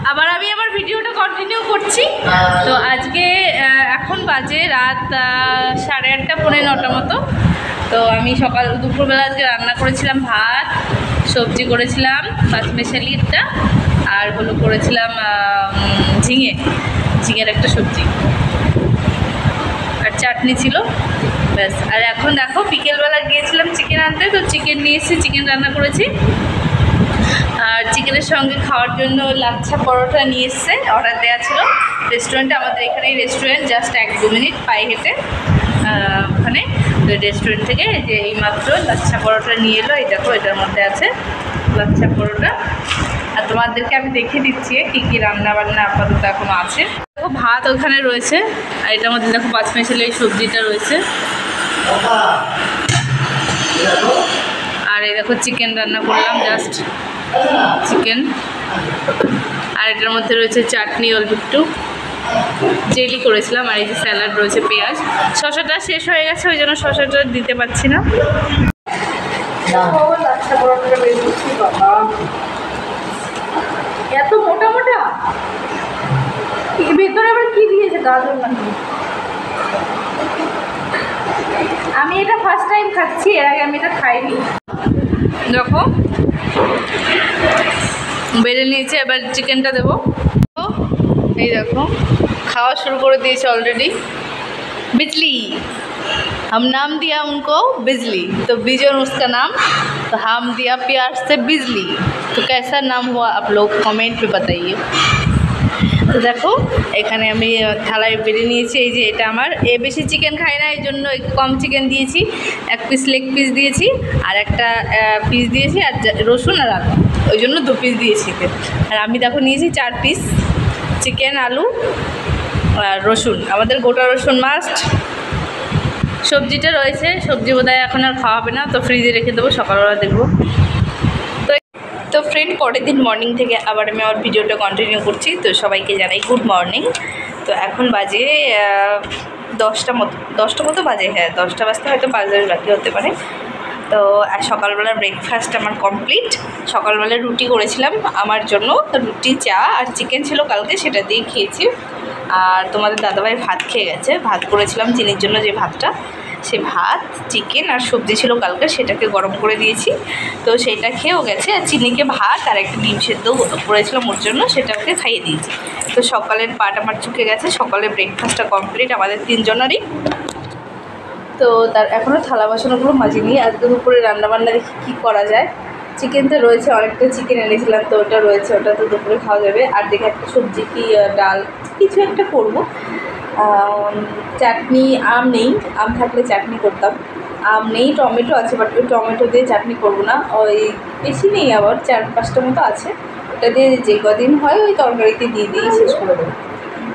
আবার আমি আমার ভিডিওটা কন্টিনিউ করছি। তো আজকে এখন বাজে রাত 8:30 পৌনে 9টা মতো। তো আমি দুপুরবেলা আজকে রান্না করেছিলাম ভাত, সবজি করেছিলাম পাঁচমেশালিটা, আর করেছিলাম ঝিঙের একটা সবজি, আর চাটনি ছিল, ব্যাস। আর এখন দেখো বিকেলবেলা গিয়েছিলাম চিকেন আনতে, তো চিকেন নিয়ে এসেছি, চিকেন রান্না করেছি। আর চিকেনের সঙ্গে খাওয়ার জন্য লাচ্ছা পরোটা নিয়ে এসছে, অর্ডার দেওয়া ছিল রেস্টুরেন্টে। আমাদের এখানেই রেস্টুরেন্ট, জাস্ট 1-2 মিনিট পায়ে হেঁটে ওখানে রেস্টুরেন্ট থেকে যে এইমাত্র লাচ্ছা পরোটা নিয়ে এলো। এই দেখো এটার মধ্যে আছে লাচ্ছা পরোটা। আর তোমাদেরকে আমি দেখিয়ে দিচ্ছি কী কী রান্না বান্না আপাতত এখনও আছে। দেখো ভাত ওখানে রয়েছে, আর এটার মধ্যে দেখো পাঁচমেশালি এই সবজিটা রয়েছে, আর এই দেখো চিকেন রান্না করলাম, জাস্ট চিকেন। আর এটার মধ্যে রয়েছে চাটনি, অল্প একটু জেলি করেছিলাম, আর এই যে স্যালাড রয়েছে, পেঁয়াজ। শসাটা শেষ হয়ে গেছে, ওই জন্য শসাটা দিতে পারছি না। এত মোটা মোটা, ভেতরে আবার কি দিয়েছে, গাজর নাকি? আমি এটা ফার্স্ট টাইম খাচ্ছি, এর আগে আমি এটা খাইনি। দেখো বেড়ে নিয়েছে, এবার চিকেনটা দেবো। এই দেখো খাওয়া শুরু করে দিয়েছে অলরেডি। बिजली, हम नाम दिया उनको बिजली, तो बिजन उसका नाम, तो हम दिया प्यार से बिजली। तो कैसा नाम हुआ आप लोग कमेंट में बताइए। তো দেখো এখানে আমি থালায় বেড়ে নিয়েছি। এই যে এটা আমার বেশি চিকেন খাই না, এই জন্য কম চিকেন দিয়েছি। 1 পিস লেগ পিস দিয়েছি, আর একটা পিস দিয়েছি, আর রসুন আর আলু, ওই জন্য 2 পিস দিয়েছি। আর আমি দেখো নিয়েছি 4 পিস চিকেন, আলু আর রসুন, আমাদের গোটা রসুন মাস্ট। সবজিটা রয়েছে, সবজি বোধহয় এখন আর খাওয়া হবে না, তো ফ্রিজে রেখে দেবো, সকালবেলা দেখবো। তো ফ্রেন্ড, পরের দিন মর্নিং থেকে আবার আমি আমার ভিডিওটা কন্টিনিউ করছি। তো সবাইকে জানাই গুড মর্নিং। তো এখন বাজে 10টা মতো বাজে, হ্যাঁ 10টা বাজতে হয়তো 5 মিনিট বাকি হতে পারে। তো সকালবেলা ব্রেকফাস্ট আমার কমপ্লিট। সকালবেলা রুটি করেছিলাম আমার জন্য, রুটি, চা আর চিকেন ছিল কালকে, সেটা দিয়ে খেয়েছি। আর তোমাদের দাদাভাই ভাত খেয়ে গেছে। ভাত করেছিলাম চিনির জন্য, যে ভাতটা, সে ভাত, চিকেন আর সবজি ছিল কালকে, সেটাকে গরম করে দিয়েছি, তো সেটা খেয়েও গেছে। আর চিনিকে ভাত আর একটা ডিম সেদ্ধ করেছিলাম ওর জন্য, সেটা ওকে খাইয়ে দিয়েছি। তো সকালের পাট আমার চুকে গেছে, সকালের ব্রেকফাস্টটা কমপ্লিট আমাদের 3 জনেরই। তো তার এখনও থালা বাসনগুলো মাজিনি। আজকে দুপুরে রান্নাবান্না দেখি কী করা যায়। চিকেন তো রয়েছে, অনেকটা চিকেন এনেছিলাম, তো ওটা রয়েছে, ওটা তো দুপুরে খাওয়া যাবে। আর দেখে একটা সবজি কি ডাল কিছু একটা করব। চাটনি, আম নেই, আম থাকলে চাটনি করতাম। আম নেই, টমেটো আছে, বাট ওই টমেটো দিয়ে চাটনি করবো না, ওই বেশি নেই, আবার 4-5টা মতো আছে, ওটা দিয়ে যে কদিন হয় ওই তরকারিতে দিয়ে দিয়েই শেষ করে দেবো।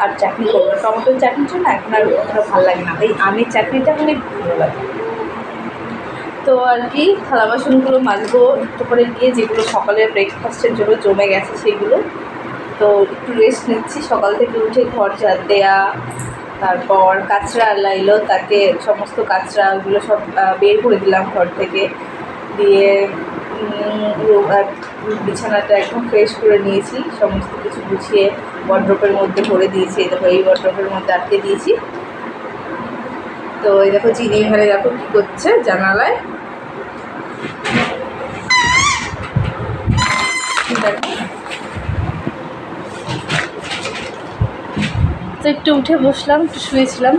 আর চাটনি করবো না, টমেটোর চাটনিটা না এখন আর অতটা ভালো লাগে না, এই আমের চাটনিটা অনেক ভালো লাগে। তো আর কি থালা বাসনগুলো মাজবো একটু করে গিয়ে, যেগুলো সকালের ব্রেকফাস্টের জন্য জমে গেছে সেগুলো। তো একটু রেস্ট নিচ্ছি, সকাল থেকে উঠে ঘর ঝাড় দেয়া, তারপর কাচরা লাইলো, তাকে সমস্ত কাচরা ওগুলো সব বের করে দিলাম ঘর থেকে, দিয়ে বিছানাটা একদম ফ্রেশ করে নিয়েছি, সমস্ত কিছু গুছিয়ে ওয়ার্ড্রোবের মধ্যে ভরে দিয়েছি। দেখো এই ওয়ার্ড্রোবের মধ্যে আটকে দিয়েছি। তো এই দেখো চিনি এখানে দেখো কী করছে জানালায়, দেখো। তো একটু উঠে বসলাম, একটু শুয়েছিলাম,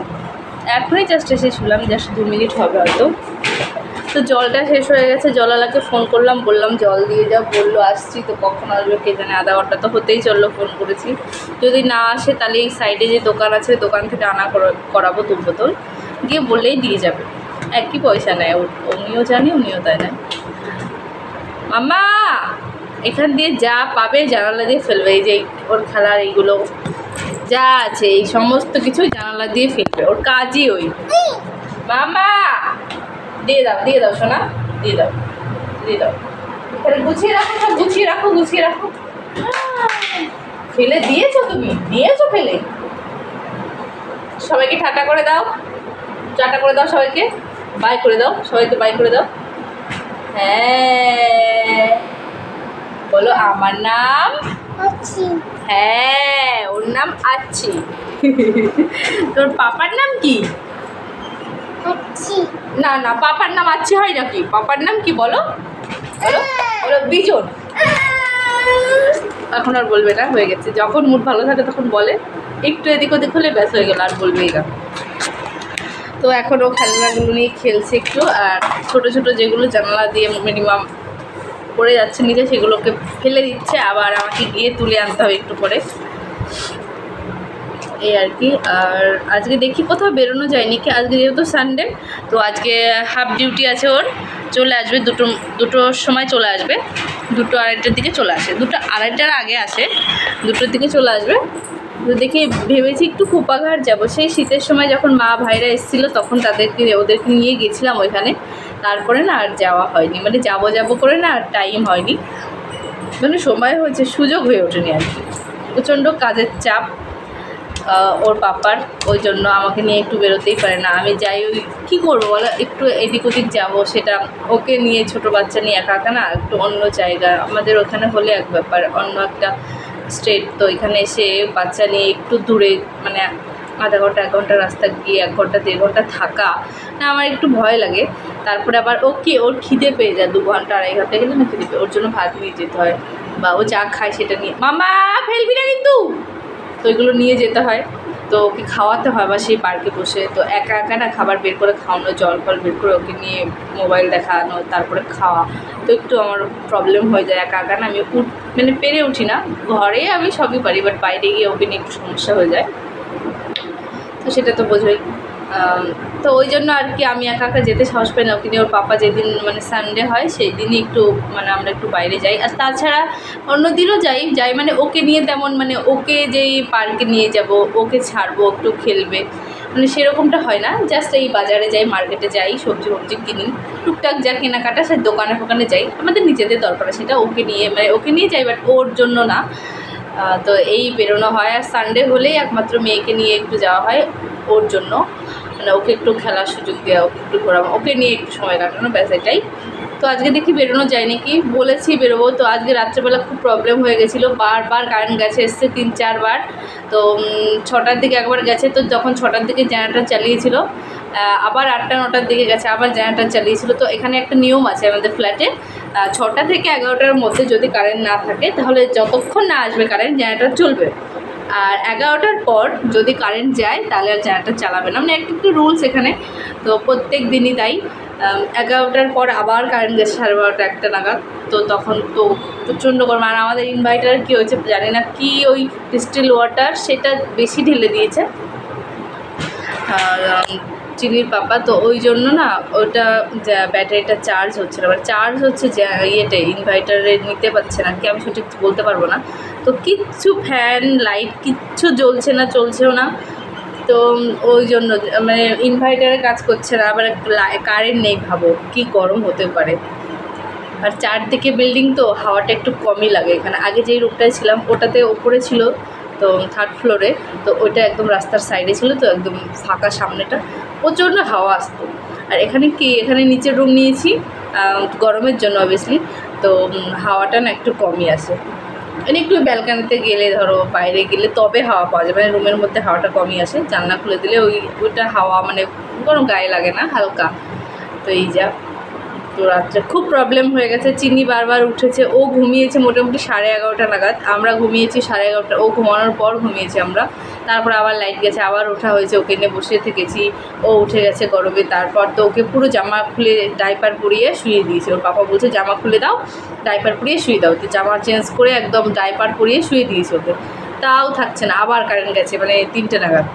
এখনই জাস্ট এসে শুলাম, জাস্ট 2 মিনিট হবে হয়তো। তো জলটা শেষ হয়ে গেছে, জলওয়ালাকে ফোন করলাম, বললাম জল দিয়ে যাও, বললো আসছি। তো কখন আসবে কে জানে, আধা ঘন্টা তো হতেই চললো, ফোন করেছি। যদি না আসে তাহলে এই সাইডে যে দোকান আছে, দোকান থেকে আনা করাবো 2 বোতল, গিয়ে বললেই দিয়ে যাবে, একই পয়সা নেয়, উনিও জানি উনিও তাই নেয়। মাম্মা এখান দিয়ে যা পাবে জানালা দিয়ে ফেলবে, এই যে ওর খেলার এইগুলো যা আছে এই সমস্ত কিছু জানালা দিয়ে ফেলবে, ওর কাজই ওই। মামা দিয়ে দাও সোনা, দিয়ে দাও। এখানে গুছিয়ে রাখো, সব গুছিয়ে রাখো। ফেলে দিয়েছো, তুমি দিয়েছো ফেলে। সবাইকে টাটা করে দাও, সবাইকে বাই করে দাও, হ্যাঁ বলো আমার নাম হ্যাঁ, ওর নাম আচ্ছি। তোর পাপার নাম কি? না না, পাপার নাম আচ্ছি হয় নাকি? পাপার নাম কি বলো? বলো বলো, বিজন। এখন আর বলবে না, হয়ে গেছে। যখন মুড ভালো থাকে তখন বলে, একটু এদিক ওদিক হলে ব্যাস হয়ে গেল, আর বলবেই না। তো এখন ও খেলনাগুলো নিয়ে খেলছে একটু, আর ছোট ছোট যেগুলো জানালা দিয়ে মিনিমাম পড়ে যাচ্ছে নিচে, সেগুলোকে ফেলে দিচ্ছে, আবার আমাকে গিয়ে তুলে আনতে হবে একটু পরে, এই আর কি। আর আজকে দেখি কোথাও বেরোনো যায়নি কি, আজকে যেহেতু সানডে, তো আজকে হাফ ডিউটি আছে ওর, চলে আসবে দুটোর সময় চলে আসবে, 2টো আড়াইটার দিকে চলে আসে, 2টো আড়াইটার আগে আসে, 2টোর দিকে চলে আসবে। তো দেখি ভেবেছি একটু কোপাঘাট যাবো, সেই শীতের সময় যখন মা ভাইরা এসেছিলো তখন ওদেরকে নিয়ে গেছিলাম ওইখানে, তারপরে না আর যাওয়া হয়নি, মানে যাবো করে না আর টাইম হয়নি, মানে সময় হয়েছে, সুযোগ হয়ে ওঠেনি আর কি। প্রচণ্ড কাজের চাপ ওর পাপার, ওই জন্য আমাকে নিয়ে একটু বেরোতেই পারে না। আমি যাই, ওই কী করবো বলো, একটু এদিক ওদিক যাবো, সেটা ওকে নিয়ে, ছোটো বাচ্চা নিয়ে একা একা না, একটু অন্য জায়গা, আমাদের ওখানে হলে এক ব্যাপার, অন্য একটা স্টেট, তো এখানে এসে বাচ্চা নিয়ে একটু দূরে, মানে আধা ঘন্টা 1 ঘন্টা রাস্তা গিয়ে 1 ঘন্টা 1.5 ঘন্টা থাকা না, আমার একটু ভয় লাগে। তারপরে আবার ওর খিদে পেয়ে যায়, 2 ঘন্টা 2.5 ঘন্টা গেলে না খিদে পেয়ে, ওর জন্য ভাত নিয়ে যেতে হয়, বা ও যা খায় সেটা নিয়ে, মামা ফেলবি না কিন্তু, তো এগুলো নিয়ে যেতে হয়, তো ওকে খাওয়াতে হয়, বা সেই পার্কে বসে, তো একা একা না খাবার বের করে খাওয়ানো, জল ফল বের করে ওকে নিয়ে মোবাইল দেখানো, তারপরে খাওয়া, তো একটু আমার প্রবলেম হয়ে যায় একা একা না, আমি মানে পেরে উঠি না। ঘরে আমি সবই পারি, বাট বাইরে গিয়ে ওকে নিয়ে একটু সমস্যা হয়ে যায়, তো সেটা তো বোঝোই। তো ওই জন্য আর কি আমি একা একা যেতে সাহস পাই না, ওকে নিয়ে। ওর পাপা যেদিন মানে সানডে হয় সেই দিনই একটু, মানে আমরা একটু বাইরে যাই, আর তাছাড়া অন্য দিনও যাই মানে ওকে নিয়ে তেমন, মানে ওকে যেই পার্কে নিয়ে যাব, ওকে ছাড়বো একটু খেলবে, মানে সেরকমটা হয় না। জাস্ট এই বাজারে যাই, মার্কেটে যাই, সবজি কিনি, টুকটাক যা কেনাকাটা সে দোকানে যাই, আমাদের নিজেদের দরকার, সেটা ওকে নিয়ে যাই, বাট ওর জন্য না। তো এই বেরোনো হয়, আর সানডে হলেই একমাত্র মেয়েকে নিয়ে একটু যাওয়া হয় ওর জন্য, মানে ওকে একটু খেলার সুযোগ দেওয়া, ওকে একটু ঘোরানো, ওকে নিয়ে একটু সময় কাটানো, ব্যাস এটাই। তো আজকে দেখি বেরোনো যায় নাকি, বলেছি বেরোবো, তো আজকে রাত্রেবেলা খুব প্রবলেম হয়ে গেছিলো, বারবার কারেন্ট গেছে, এসছে 3-4 বার, তো 6টার দিকে একবার গেছে, তো যখন 6টার দিকে জেনারেটর চালিয়েছিল, আবার 8টা-9টার দিকে গেছে, আবার জেনারেটর চালিয়েছিল। তো এখানে একটা নিয়ম আছে আমাদের ফ্ল্যাটে, 6টা থেকে 11টার মধ্যে যদি কারেন্ট না থাকে, তাহলে যতক্ষণ না আসবে কারেন্ট, জেনারেটর চলবে, আর 11টার পর যদি কারেন্ট যায় তাহলে আর জেনারেটর চালাবে না, মানে একটু রুলস এখানে। তো প্রত্যেক দিনই তাই, 11টার পর আবার কারেন্ট গেছে 12:30 1টা নাগাদ, তো তখন তো প্রচণ্ড গরম। আর আমাদের ইনভার্টার কী হয়েছে জানি না, কি ওই ডিস্টিল ওয়াটার সেটা বেশি ঢেলে দিয়েছে চিনির পাপা, তো ওই জন্য না ওটা ব্যাটারিটা চার্জ হচ্ছে না, চার্জ হচ্ছে ইয়েতে ইনভার্টারে নিতে পারছে না কি, আমি সঠিক বলতে পারবো না। তো কিচ্ছু ফ্যান লাইট কিচ্ছু চলছেও না, তো ওই জন্য মানে ইনভার্টারে কাজ করছে না, আবার কারেন্ট নেই, ভাবো কি গরম হতে পারে। আর চারদিকে বিল্ডিং, তো হাওয়াটা একটু কমই লাগে এখানে। আগে যেই রুমটায় ছিলাম ওটাতে ওপরে ছিল, তো 3rd ফ্লোরে, তো ওইটা একদম রাস্তার সাইডে ছিল, তো একদম ফাঁকা সামনেটা, প্রচণ্ড হাওয়া আসতো। আর এখানে নিচের রুম নিয়েছি গরমের জন্য অবভিয়াসলি, তো হাওয়াটা না একটু কমই আসে, মানে একটু ব্যালকানিতে গেলে, ধরো বাইরে গেলে তবে হাওয়া পাওয়া যায়, মানে রুমের মধ্যে হাওয়াটা কমই আসে, জানলা খুলে দিলে ওইটা হাওয়া মানে কোনো গায়ে লাগে না, হালকা। তো এই যা, তো রাত্রে খুব প্রবলেম হয়ে গেছে, চিনি বারবার উঠেছে, ও ঘুমিয়েছে মোটামুটি 11:30 নাগাদ, আমরা ঘুমিয়েছি 11:30, ও ঘুমানোর পর ঘুমিয়েছি আমরা, তারপর আবার লাইট গেছে, আবার ওঠা হয়েছে, ওকে নিয়ে বসে থেকেছি, ও উঠে গেছে গরমে। তারপর তো ওকে পুরো জামা খুলে ডাইপার পরিয়ে শুয়ে দিয়েছে, ওর পাপা বলছে জামা খুলে দাও, ডাইপার পরিয়ে শুয়ে দাও, তো জামা চেঞ্জ করে একদম ডাইপার পরিয়ে শুয়ে দিয়েছে ওকে, তাও থাকছে না, আবার কারেন্ট গেছে, মানে 3টে নাগাদ,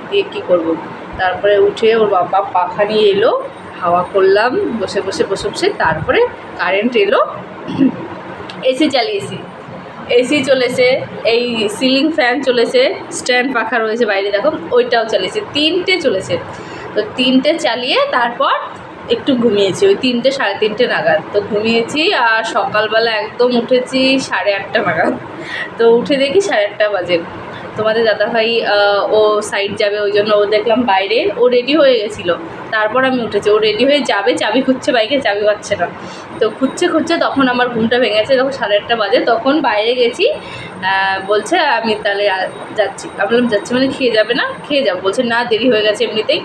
দিয়ে কী করবো। তারপরে উঠে ওর বাবা পাখা নিয়ে এলো, হাওয়া করলাম বসে, তারপরে কারেন্ট এলো, এসি চালিয়েছি, এসি চলেছে, এই সিলিং ফ্যান চলেছে, স্ট্যান্ড পাখা রয়েছে বাইরে দেখো, ওইটাও চালিয়েছি, 3টে চলেছে। তো 3টে চালিয়ে তারপর একটু ঘুমিয়েছি, ওই 3টে 3:30 নাগাদ, তো ঘুমিয়েছি। আর সকালবেলা একদম উঠেছি 8:30 নাগাদ, তো উঠে দেখি 8:30 বাজে, তোমাদের দাদাভাই ও সাইড যাবে, ওই জন্য ও দেখলাম বাইরে, ও রেডি হয়ে গেছিলো। তারপর আমি উঠেছি, ও রেডি হয়ে যাবে, চাবি খুঁজছে, বাইকে চাবি পাচ্ছে না। তো খুঁজছে তখন আমার ঘুমটা ভেঙে গেছে, তখন 8:30 বাজে। তখন বাইরে গেছি, বলছে আমি তাহলে যাচ্ছি। আমি বললাম যাচ্ছি মানে খেয়ে যাবে না? খেয়ে যাবো। বলছে না, দেরি হয়ে গেছে এমনিতেই,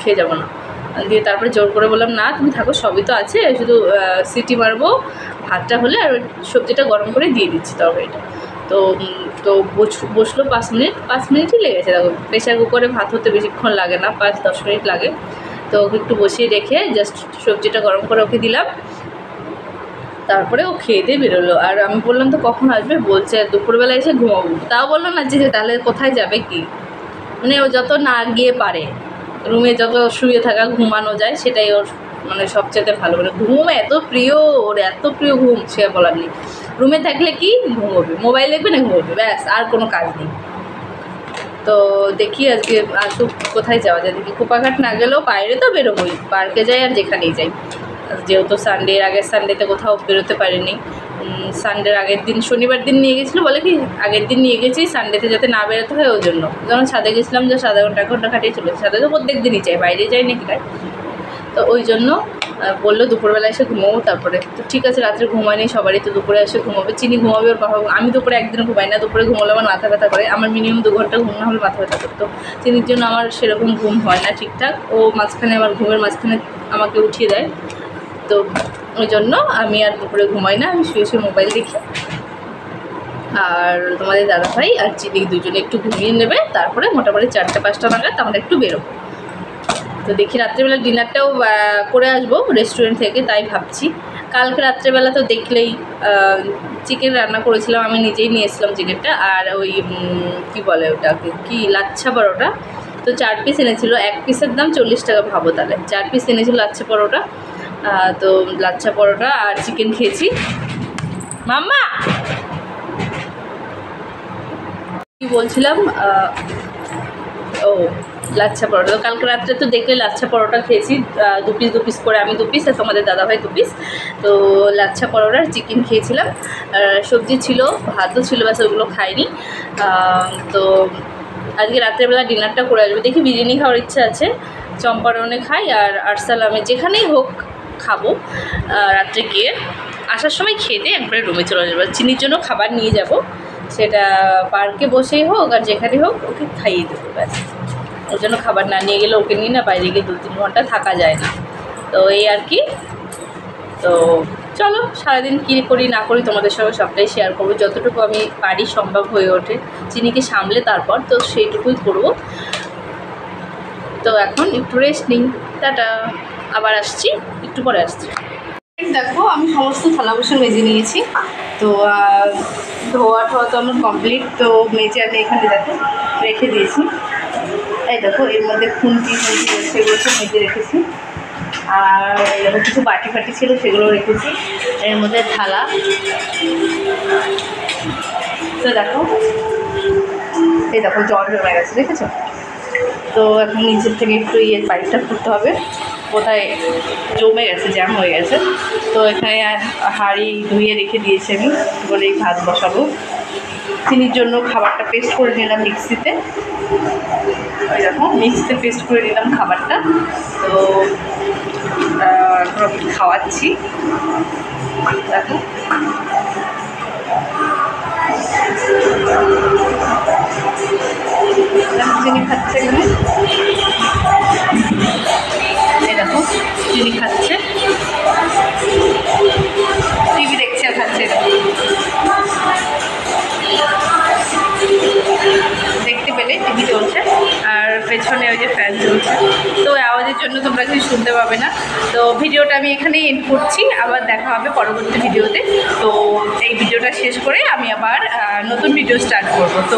খেয়ে যাবো না। দিয়ে তারপরে জোর করে বললাম না তুমি থাকো, সবই তো আছে, শুধু সিটি মারবো, ভাতটা হলে আর সবজিটা গরম করে দিয়ে দিচ্ছি তরকারিটা। তো তো বসলো 5 মিনিটই লেগেছে। দেখো প্রেশার কুকারে ভাত হতে বেশিক্ষণ লাগে না, 5-10 মিনিট লাগে। তো ওকে একটু বসিয়ে রেখে জাস্ট সবজিটা গরম করে ওকে দিলাম, তারপরে ও খেয়ে দিয়ে বেরোলো। আর আমি বললাম তো কখন আসবে, বলছে দুপুরবেলা এসে ঘুমাবো। তাও বললো না যে তাহলে কোথায় যাবে কি, মানে ও যত না গিয়ে পারে, রুমে যত শুয়ে থাকা ঘুমানো যায় সেটাই ওর মানে সবচেয়ে ভালো। মানে ঘুম এত প্রিয় ওর, এত প্রিয় ঘুম সে বলার নেই। রুমে থাকলে কি ঘুমোবে, মোবাইল দেখবে না ঘুমোবে, ব্যাস, আর কোনো কাজ নেই। তো দেখি আজকে আসুক, কোথায় যাওয়া যায় দেখি। কোপাঘাট না গেলেও বাইরে তো বেরোবোই, পার্কে যাই আর যেখানেই যাই। যেহেতু আগের সানডেতে কোথাও বেরোতে পারিনি, সানডের আগের দিন শনিবার দিন নিয়ে গেছিলো, বলে কি আগের দিন নিয়ে গেছি সানডেতে যাতে না বেরোতে হয়, ওই জন্য। যখন ছাদে গেছিলাম যে 1 ঘন্টা খাটিয়ে চলেছে, ছাদে তো প্রত্যেক দিনই চাই, বাইরে যাই নাকি তাই। তো ওই জন্য বললো দুপুরবেলা এসে ঘুমোবো। তারপরে তো ঠিক আছে, রাত্রে ঘুমায়নি, সবারই তো দুপুরে এসে ঘুমাবে। চিনি ঘুমাবে, ওর বাবা। আমি দুপুরে একদিনও ঘুমাই না, দুপুরে ঘুমোলে আমার মাথা ব্যথা করে, আমার মিনিমাম 2 ঘন্টা ঘুম না হলে মাথা ব্যথা করতো। চিনির জন্য আমার সেরকম ঘুম হয় না ঠিকঠাক, ও মাঝখানে আমার ঘুমের মাঝখানে আমাকে উঠিয়ে দেয়। তো ওই জন্য আমি আর দুপুরে ঘুমাই না, আমি শুয়ে শুয়ে মোবাইল দেখি। আর তোমাদের দাদাভাই আর চিনি দুজনে একটু ঘুমিয়ে নেবে, তারপরে মোটামুটি 4-5টা নাগাদ আমরা একটু বেরোবো। তো দেখি রাত্রেবেলা ডিনারটাও করে আসবো রেস্টুরেন্ট থেকে, তাই ভাবছি। কালকে রাত্রেবেলা তো দেখলেই চিকেন রান্না করেছিলাম, আমি নিজেই নিয়ে এসেছিলাম চিকেনটা। আর ওই কী বলে ওটাকে, কি লাচ্ছা পরোটা, তো 4 পিস এনেছিল, 1 পিসের দাম 40 টাকা, ভাবো তাহলে 4 পিস এনেছিল লাচ্ছা পরোটা। তো লাচ্ছা পরোটা আর চিকেন খেয়েছি। মাম্মা কি বলছিলাম, ও লাচ্ছা পরোটা। তো কালকে রাত্রে তো দেখলে লাচ্ছা পরোটা খেয়েছি, 2 পিস করে, আমি 2 পিস আর তোমাদের দাদাভাই 2 পিস। তো লাচ্ছা পরোটা আর চিকেন খেয়েছিলাম, সবজি ছিল, ভাতও ছিল, ব্যাস ওগুলো খাইনি। তো আজকে রাত্রেবেলা ডিনারটা করে আসবো। দেখি বিরিয়ানি খাওয়ার ইচ্ছা আছে, চম্পারনে খাই আর আরসালামে যেখানেই হোক খাবো। রাত্রে গিয়ে আসার সময় খেতে একবারে রুমে চলে যাবো। চিনির জন্য খাবার নিয়ে যাব, সেটা পার্কে বসেই হোক আর যেখানে হোক ওকে খাইয়ে দেবো, ব্যাস। ওর জন্য খাবার না নিয়ে গেলে ওকে নিয়ে না বাইরে গিয়ে 2-3 ঘন্টা থাকা যায় না। তো এই আর কি। তো চলো সারাদিন কী করি না করি তোমাদের সঙ্গে সবটাই শেয়ার করবো, যতটুকু আমি পারি সম্ভব হয়ে ওঠে চিনিকে সামলে, তারপর তো সেইটুকুই করবো। তো এখন একটু রেস্ট নিই, টাটা, আবার আসছি, একটু পরে আসছি। দেখো আমি সমস্ত থালা বাসন মেজে নিয়েছি, তো ধোয়া ঠোয়া তো আমার কমপ্লিট। তো মেজে আমি এখানে দেখো রেখে দিয়েছি, এই দেখো এর মধ্যে খুন্তি সেগুলো সব মেজে রেখেছি। আর এরকম কিছু বাটি ফাটি ছিল সেগুলো রেখেছি, এর মধ্যে থালা। তো দেখো এই দেখো জল জমে গেছে, দেখেছো? তো এখন নিচের থেকে একটু পাইপটা খুলতে হবে, কোথায় জমে গেছে, জ্যাম হয়ে গেছে। তো এখানে হাঁড়ি ধুয়ে রেখে দিয়েছি আমি, বলেই ভাত বসাবো। চিনির জন্য খাবারটা পেস্ট করে নিলাম মিক্সিতে, ওই দেখো মিক্সিতে পেস্ট করে নিলাম খাবারটা। তো এখন খাওয়াচ্ছি, দেখো চিনি খাচ্ছে এখানে, এই দেখো চিনি খাচ্ছে, টিভি দেখছে আর খাচ্ছে, দেখতে পেলে টিভি চলছে আর পেছনে ওই যে ফ্যান চলছে। তো আওয়াজের জন্য তোমরা কিছু শুনতে পাবে না। তো ভিডিওটা আমি এখানেই এন্ড করছি, আবার দেখা হবে পরবর্তী ভিডিওতে। তো এই ভিডিওটা শেষ করে আমি আবার নতুন ভিডিও স্টার্ট করবো। তো